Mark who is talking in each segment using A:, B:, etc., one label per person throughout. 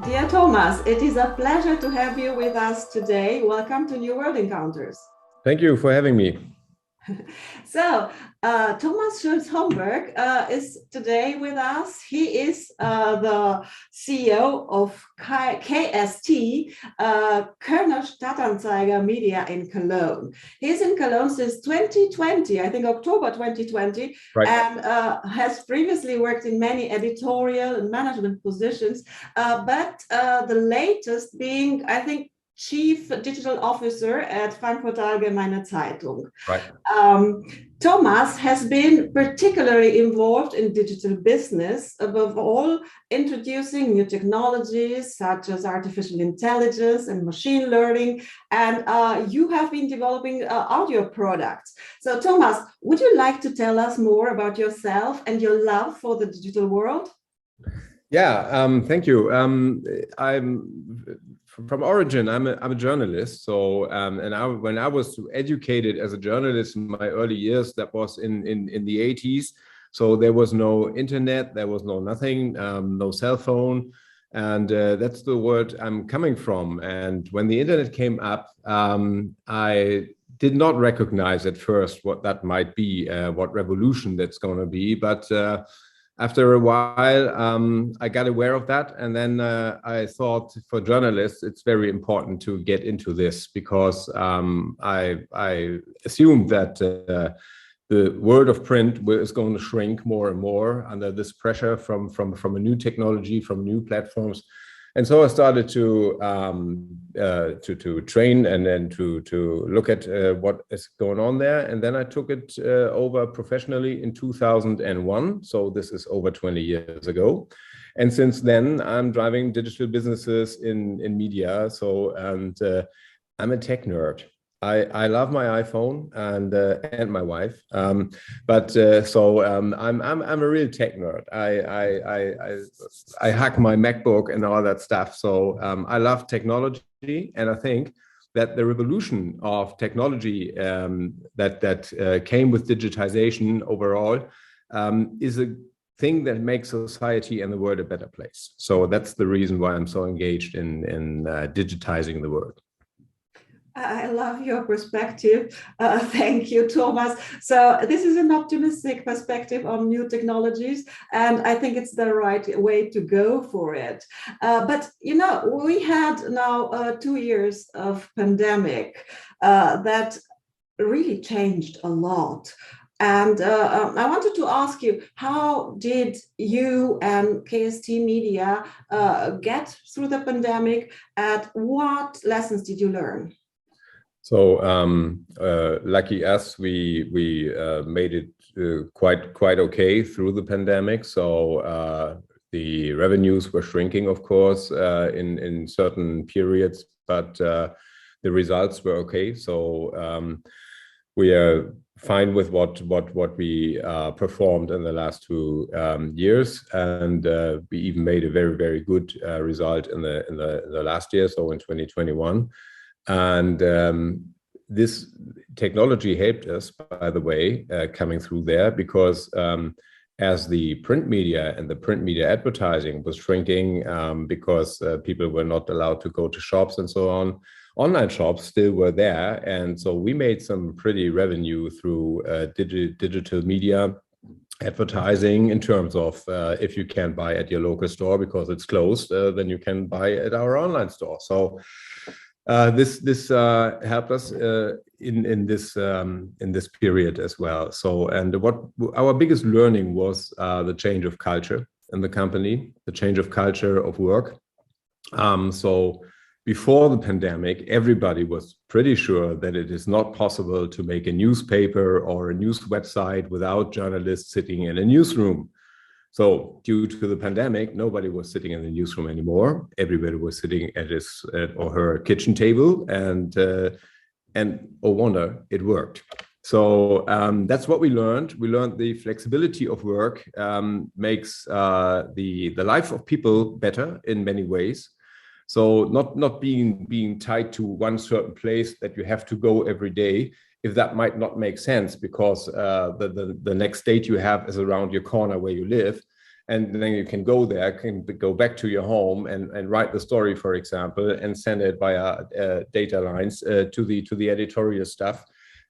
A: Dear Thomas, it is a pleasure to have you with us today. Welcome to New World Encounters.
B: Thank you for having me.
A: So, Thomas Schultz-Homberg is today with us. He is the CEO of KST, Kölner Stadtanzeiger Media in Cologne. He's in Cologne since 2020, I think October 2020,
B: Right.
A: and has previously worked in many editorial and management positions, but the latest being, I think, Chief Digital Officer at Frankfurter Allgemeine Zeitung.
B: Right.
A: Thomas has been particularly involved in digital business, above all, introducing new technologies such as artificial intelligence and machine learning. And you have been developing audio products. So, Thomas, would you like to tell us more about yourself and your love for the digital world?
B: Yeah, thank you. I'm from origin, I'm a journalist. So, when I was educated as a journalist in my early years, that was in the 80s. So there was no internet, there was no nothing, no cell phone. And that's the world I'm coming from. And when the internet came up, I did not recognize at first what that might be, what revolution that's going to be. But after a while, I got aware of that. And then I thought for journalists, it's very important to get into this because I assumed that the world of print is going to shrink more and more under this pressure from a new technology, from new platforms. And so I started to train and then to look at what is going on there. And then I took it over professionally in 2001. So this is over 20 years ago. And since then, I'm driving digital businesses in media. So, and I'm a tech nerd. I love my iPhone and my wife, I'm a real tech nerd. I hack my MacBook and all that stuff. So I love technology, and I think that the revolution of technology that came with digitization overall is a thing that makes society and the world a better place. So that's the reason why I'm so engaged in digitizing the world.
A: I love your perspective. Thank you, Thomas. So this is an optimistic perspective on new technologies, and I think it's the right way to go for it. But, you know, we had now 2 years of pandemic that really changed a lot. And I wanted to ask you, how did you and KST Media get through the pandemic, and what lessons did you learn?
B: So lucky us, we made it quite okay through the pandemic. So the revenues were shrinking, of course, in certain periods, but the results were okay. So we are fine with what we performed in the last 2 years, and we even made a very good result in the last year, so in 2021. And this technology helped us, by the way, coming through there, because as the print media and the print media advertising was shrinking because people were not allowed to go to shops and so on, online shops still were there. And so we made some pretty revenue through digital media advertising, in terms of if you can't buy at your local store because it's closed, then you can buy at our online store. So this helped us in this period as well. So, and what our biggest learning was the change of culture in the company, the change of culture of work. So before the pandemic, everybody was pretty sure that it is not possible to make a newspaper or a news website without journalists sitting in a newsroom. So due to the pandemic, nobody was sitting in the newsroom anymore. Everybody was sitting at his or her kitchen table, and oh wonder, it worked. So that's what we learned. We learned the flexibility of work makes the life of people better in many ways. So not being tied to one certain place that you have to go every day, if that might not make sense because the next date you have is around your corner where you live. And then you can go there, can go back to your home and write the story, for example, and send it via data lines to the editorial stuff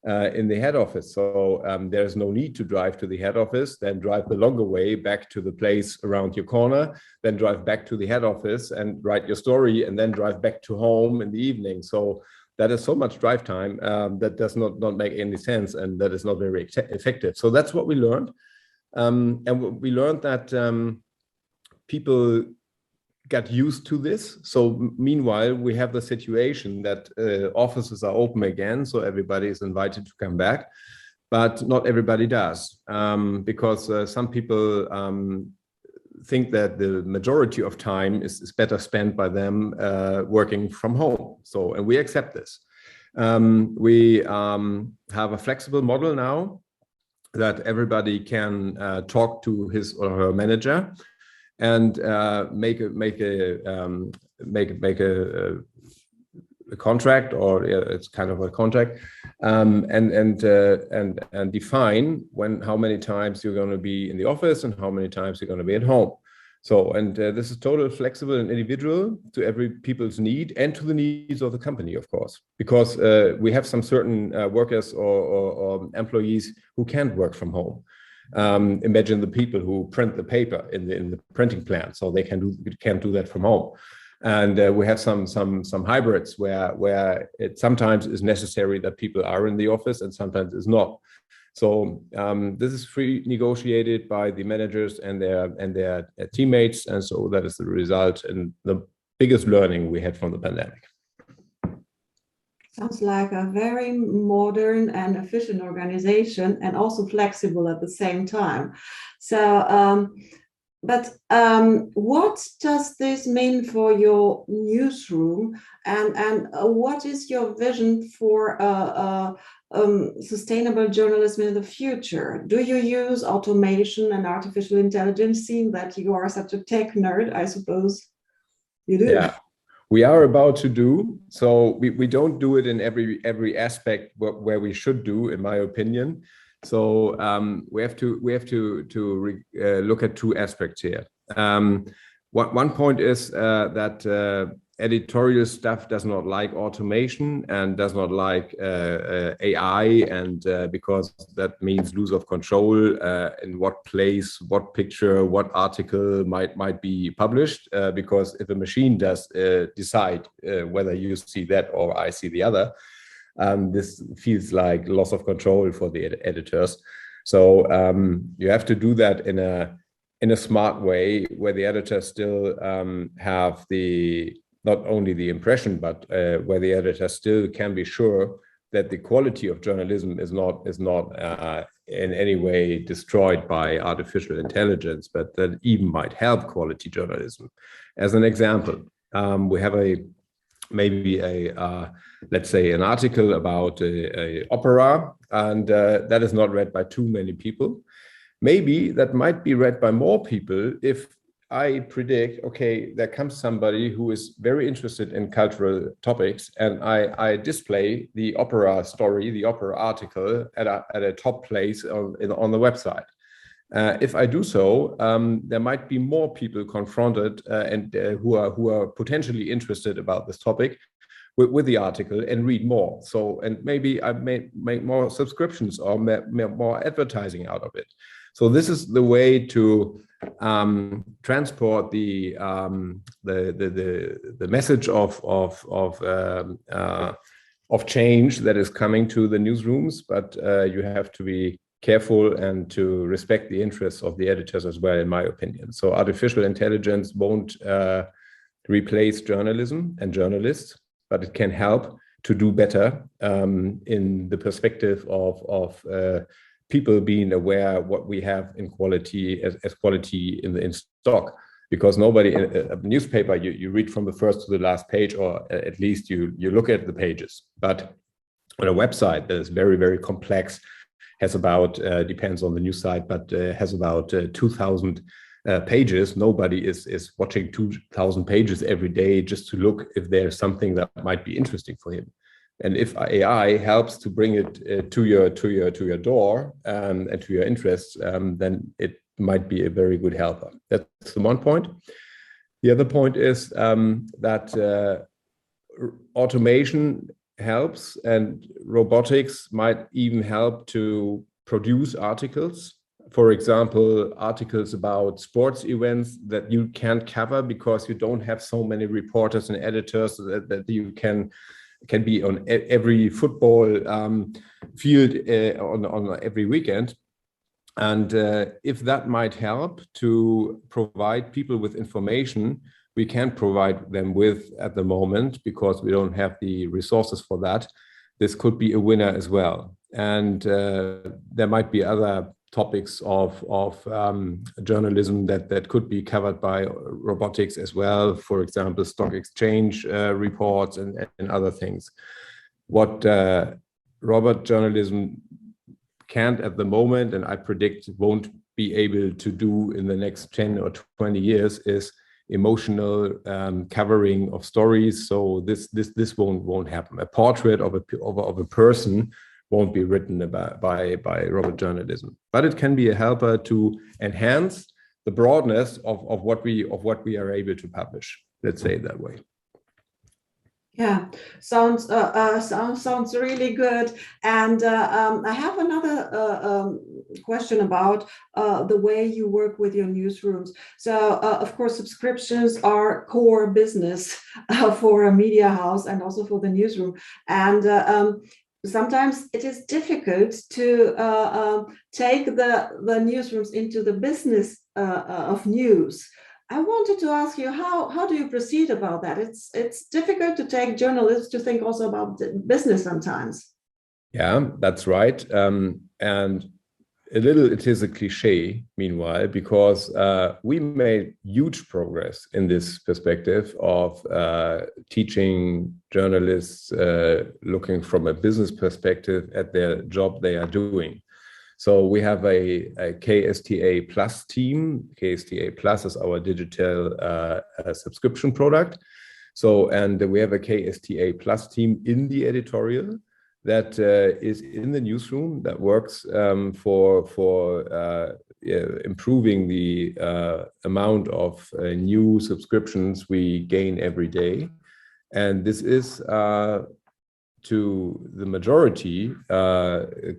B: in the head office. So there's no need to drive to the head office, then drive the longer way back to the place around your corner, then drive back to the head office and write your story, and then drive back to home in the evening. So that is so much drive time that does not make any sense, and that is not very effective. So that's what we learned. And we learned that people got used to this. So meanwhile, we have the situation that offices are open again, so everybody is invited to come back, but not everybody does, because some people think that the majority of time is better spent by them working from home. So, and we accept this. We have a flexible model now that everybody can talk to his or her manager and make a contract, or it's kind of a contract, and define how many times you're going to be in the office and how many times you're going to be at home. So, and this is totally flexible and individual to every people's need and to the needs of the company, of course, because we have some certain workers or employees who can't work from home. Imagine the people who print the paper in the printing plant, so they can't do that from home. And we have some hybrids where it sometimes is necessary that people are in the office and sometimes is not. So this is free negotiated by the managers and their teammates, and so that is the result and the biggest learning we had from the pandemic.
A: Sounds like a very modern and efficient organization, and also flexible at the same time. So, but what does this mean for your newsroom, and what is your vision for sustainable journalism in the future? Do you use automation and artificial intelligence, seeing that you are such a tech nerd? I suppose you do.
B: Yeah. We are about to do so. We don't do it in every aspect where we should do, in my opinion. So we have to look at two aspects here. One point is that editorial stuff does not like automation and does not like AI, and because that means lose of control in what place, what picture, what article might be published. Because if a machine does decide whether you see that or I see the other, this feels like loss of control for the editors. So you have to do that in a smart way, where the editors still have not only the impression, but where the editor still can be sure that the quality of journalism is not in any way destroyed by artificial intelligence, but that even might help quality journalism. As an example, we have let's say an article about a opera, and that is not read by too many people. Maybe that might be read by more people if I predict, okay, there comes somebody who is very interested in cultural topics, and I display the opera story, the opera article at a top place on the website. If I do so, there might be more people confronted and who are potentially interested about this topic with the article and read more. So, and maybe I may make more subscriptions or more advertising out of it. So this is the way to transport the message of change that is coming to the newsrooms, but you have to be careful and to respect the interests of the editors as well, in my opinion. So artificial intelligence won't replace journalism and journalists, but it can help to do better in the perspective of people being aware what we have in quality as quality in stock. Because nobody in a newspaper, you read from the first to the last page, or at least you look at the pages. But on a website that is very, very complex, has about, depends on the news site, but has about 2,000 pages. Nobody is watching 2,000 pages every day just to look if there's something that might be interesting for him. And if AI helps to bring it to your door and to your interests, then it might be a very good helper. That's the one point. The other point is that automation helps, and robotics might even help to produce articles. For example, articles about sports events that you can't cover because you don't have so many reporters and editors that you can be on every football field on every weekend. And if that might help to provide people with information we can't provide them with at the moment because we don't have the resources for that, this could be a winner as well. And there might be other topics of journalism that could be covered by robotics as well. For example, stock exchange reports and other things. What robot journalism can't at the moment, and I predict won't be able to do in the next 10 or 20 years, is emotional covering of stories. So this won't happen. A portrait of a person won't be written about by robot journalism, but it can be a helper to enhance the broadness of what we are able to publish. Let's say it that way.
A: Yeah, sounds really good. And I have another question about the way you work with your newsrooms. So, of course, subscriptions are core business for a media house and also for the newsroom. And sometimes it is difficult to take the newsrooms into the business of news. I wanted to ask you, how do you proceed about that? It's difficult to take journalists to think also about business sometimes.
B: Yeah, that's right. And it is a cliche, meanwhile, because we made huge progress in this perspective of teaching journalists looking from a business perspective at their job they are doing. So we have a KSTA Plus team. KSTA Plus is our digital subscription product. So, and we have a KSTA Plus team in the editorial that is in the newsroom that works for improving the amount of new subscriptions we gain every day. And this is to the majority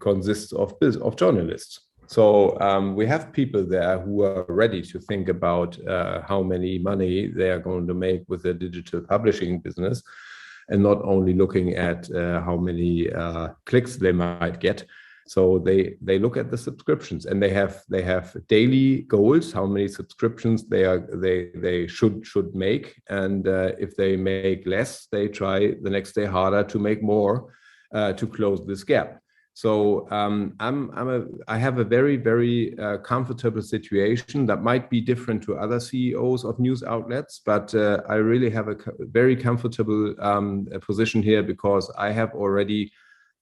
B: consists of journalists. So we have people there who are ready to think about how many money they are going to make with their digital publishing business, and not only looking at how many clicks they might get. So they look at the subscriptions, and they have daily goals, how many subscriptions they should make, and if they make less, they try the next day harder to make more to close this gap. So I have a very comfortable situation that might be different to other CEOs of news outlets, but I really have a very comfortable position here because I have already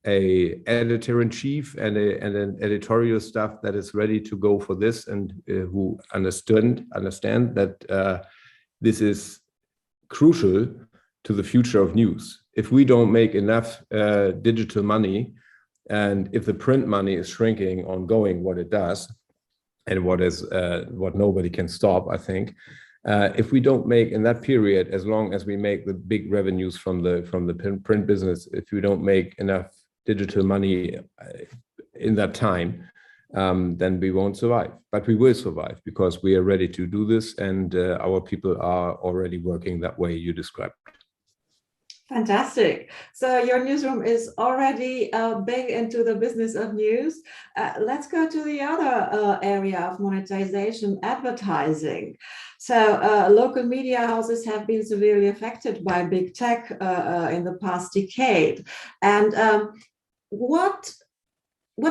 B: an editor-in-chief and an editorial staff that is ready to go for this, and who understand that this is crucial to the future of news. If we don't make enough digital money, and if the print money is shrinking ongoing, what it does, and what nobody can stop, I think, if we don't make in that period, as long as we make the big revenues from the print business, if we don't make enough digital money in that time, then we won't survive. But we will survive because we are ready to do this, and our people are already working that way you described.
A: Fantastic. So your newsroom is already big into the business of news. Let's go to the other area of monetization, advertising. So local media houses have been severely affected by big tech in the past decade. And what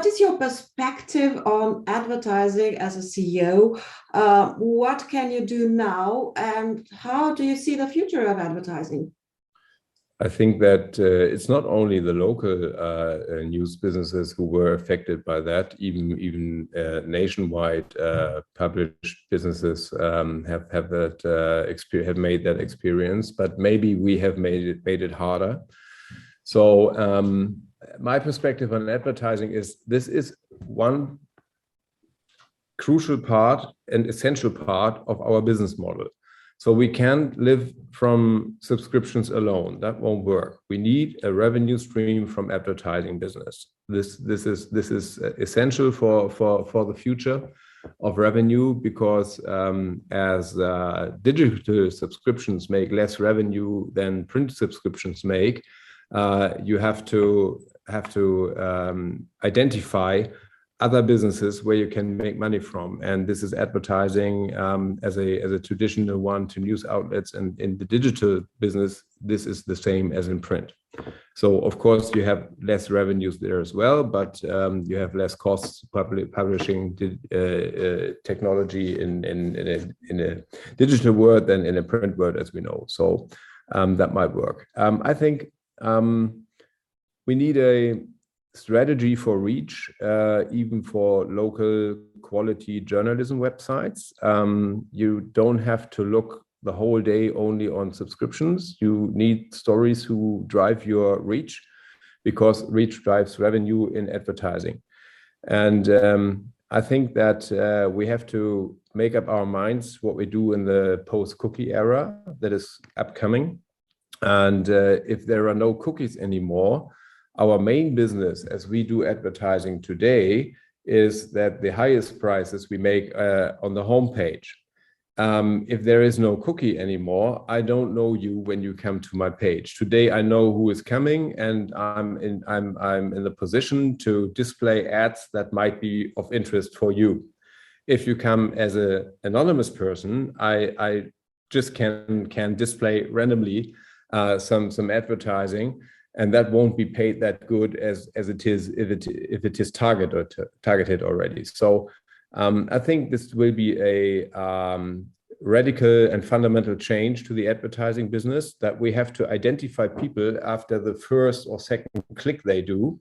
A: is your perspective on advertising as a CEO? What can you do now, and how do you see the future of advertising?
B: I think that it's not only the local news businesses who were affected by that. Even nationwide published businesses have made that experience. But maybe we have made it harder. So my perspective on advertising is this is one crucial part and essential part of our business model. So we can't live from subscriptions alone. That won't work. We need a revenue stream from advertising business. This is essential for the future of revenue, because as digital subscriptions make less revenue than print subscriptions make, you have to identify other businesses where you can make money from, and this is advertising as a traditional one to news outlets, and in the digital business this is the same as in print. So of course you have less revenues there as well, but you have less costs publishing technology in a digital world than in a print world, as we know. So that might work. I think we need a strategy for reach, even for local quality journalism websites. You don't have to look the whole day only on subscriptions. You need stories who drive your reach, because reach drives revenue in advertising. And I think that we have to make up our minds what we do in the post-cookie era that is upcoming. And if there are no cookies anymore, our main business, as we do advertising today, is that the highest prices we make on the homepage. If there is no cookie anymore, I don't know you when you come to my page. Today, I know who is coming, and I'm in the position to display ads that might be of interest for you. If you come as an anonymous person, I just can display randomly some advertising, and that won't be paid that good as it is if it is targeted already. So I think this will be a radical and fundamental change to the advertising business, that we have to identify people after the first or second click they do.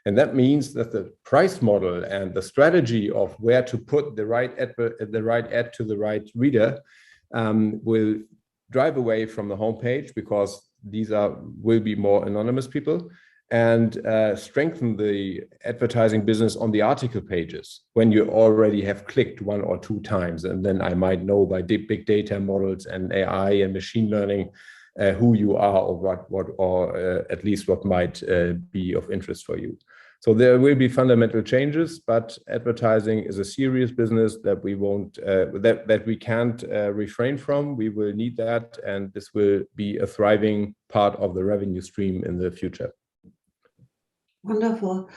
B: And that means that the price model and the strategy of where to put the right ad to the right reader will drive away from the homepage, because these will be more anonymous people, and strengthen the advertising business on the article pages when you already have clicked 1 or 2 times, and then I might know by big data models and AI and machine learning who you are, or at least what might be of interest for you. So there will be fundamental changes, but advertising is a serious business that we won't, that we can't refrain from. We will need that, and this will be a thriving part of the revenue stream in the future.
A: Wonderful.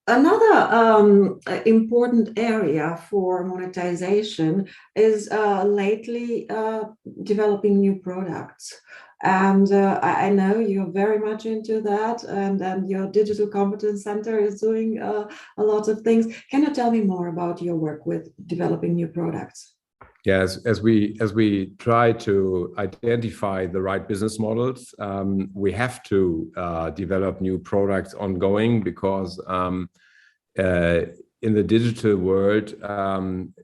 A: Another important area for monetization is lately developing new products. And I know you're very much into that, and your Digital Competence Center is doing a lot of things. Can you tell me more about your work with developing new products?
B: Yes, as we try to identify the right business models, we have to develop new products ongoing, because in the digital world,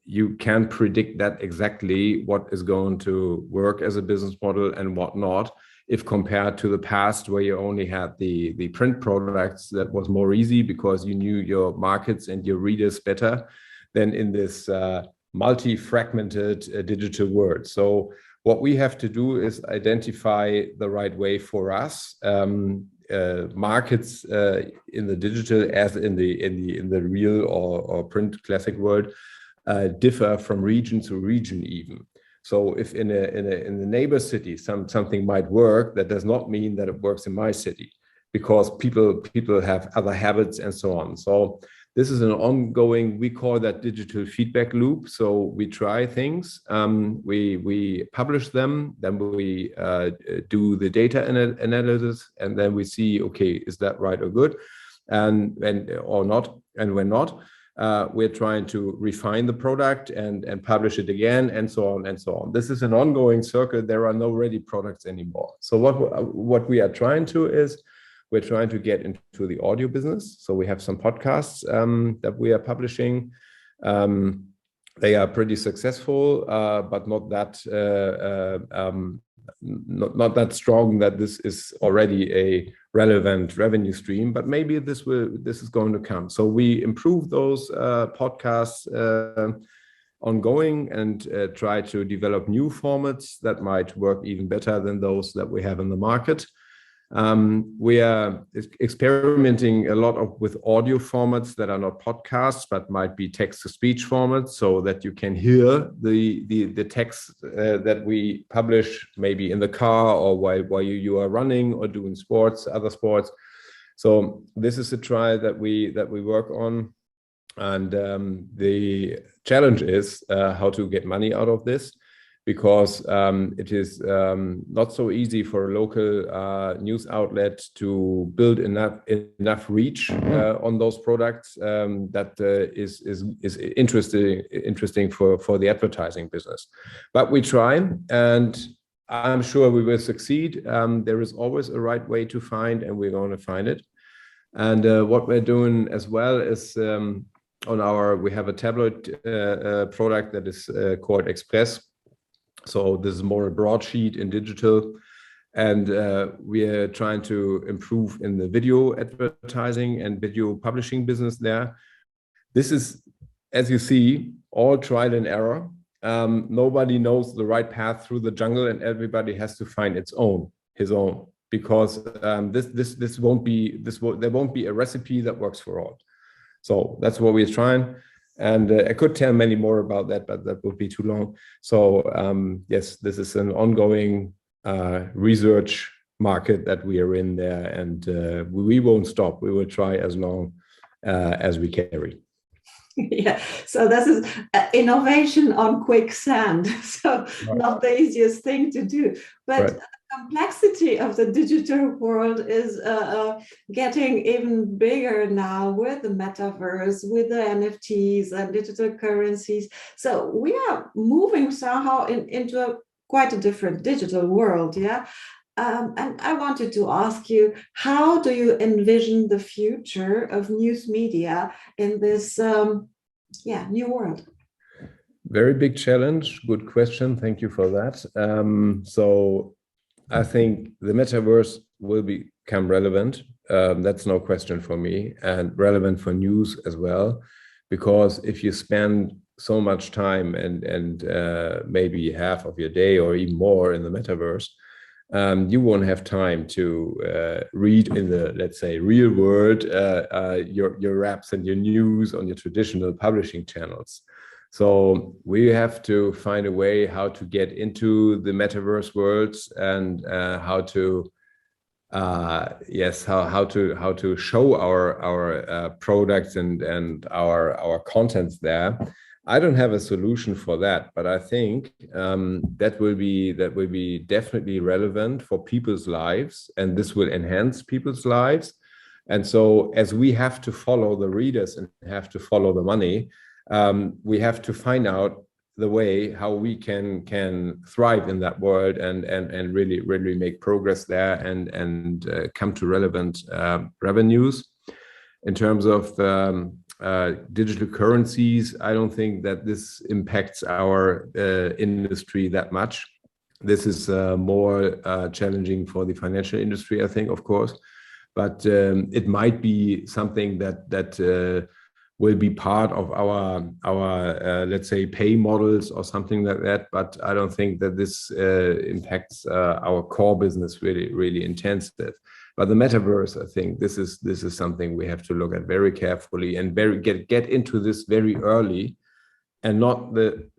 B: you can't predict that exactly what is going to work as a business model and what not. If compared to the past, where you only had the print products, that was more easy because you knew your markets and your readers better than in this multi-fragmented digital world. So what we have to do is identify the right way for us. Markets in the digital, as in the real or print classic world, differ from region to region even. So if in the neighbor city something might work, that does not mean that it works in my city, because people have other habits and so on. So this is an ongoing, we call that digital feedback loop. So we try things, we publish them, then we do the data analysis, and then we see, okay, is that right or good, and or not, and when not, we're trying to refine the product and publish it again, and so on and so on. This is an ongoing circle. There are no ready products anymore. So what we are trying to is, we're trying to get into the audio business. So we have some podcasts that we are publishing. They are pretty successful, but not that strong that this is already a relevant revenue stream. But maybe this is going to come. So we improve those podcasts ongoing and try to develop new formats that might work even better than those that we have in the market. We are experimenting a lot with audio formats that are not podcasts, but might be text-to-speech formats, so that you can hear the text that we publish maybe in the car or while you are running or doing other sports. So this is a trial that we work on. And the challenge is how to get money out of this, because it is not so easy for a local news outlet to build enough reach on those products that is interesting for the advertising business. But we try, and I'm sure we will succeed. There is always a right way to find, and we're going to find it. And what we're doing as well is we have a tablet product that is called Express. So this is more a broadsheet in digital, and we are trying to improve in the video advertising and video publishing business there. This is, as you see, all trial and error. Nobody knows the right path through the jungle, and everybody has to find his own, because there won't be a recipe that works for all. So that's what we're trying. And I could tell many more about that, but that would be too long. So yes, this is an ongoing research market that we are in there, and we won't stop. We will try as long as we carry.
A: Yeah, so this is innovation on quicksand. So
B: right.
A: Not the easiest thing to do, but
B: right.
A: The complexity of the digital world is getting even bigger now with the metaverse, with the NFTs and digital currencies. So we are moving somehow into quite a different digital world, yeah? And I wanted to ask you, how do you envision the future of news media in this new world?
B: Very big challenge. Good question. Thank you for that. So I think the metaverse will become relevant. That's no question for me, and relevant for news as well, because if you spend so much time and maybe half of your day or even more in the metaverse, you won't have time to read in the, let's say, real world your raps and your news on your traditional publishing channels. So we have to find a way how to get into the metaverse worlds, and how to show our products and our contents there. I don't have a solution for that, but I think that will be definitely relevant for people's lives, and this will enhance people's lives. And so, as we have to follow the readers and have to follow the money, we have to find out the way how we can thrive in that world and really make progress there and come to relevant revenues. In terms of digital currencies, I don't think that this impacts our industry that much. This is more challenging for the financial industry, I think, of course, but it might be something that will be part of our let's say pay models or something like that. But I don't think that this impacts our core business really intensive. But the metaverse, I think this is something we have to look at very carefully and get into this very early, and not the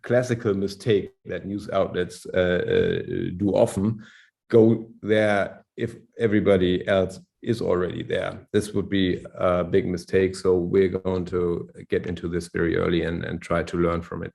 B: classical mistake that news outlets do often, go there if everybody else is already there. This would be a big mistake. So we're going to get into this very early and try to learn from it.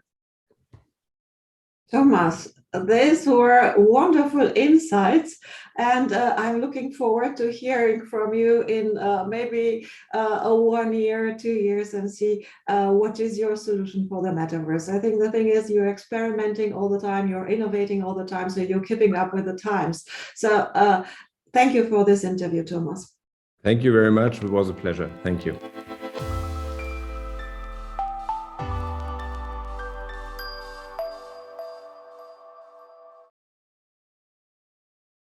A: Thomas, these were wonderful insights, and I'm looking forward to hearing from you in maybe 1 year, 2 years, and see what is your solution for the metaverse. I think the thing is, you're experimenting all the time, you're innovating all the time, so you're keeping up with the times. So thank you for this interview, Thomas.
B: Thank you very much. It was a pleasure. Thank you.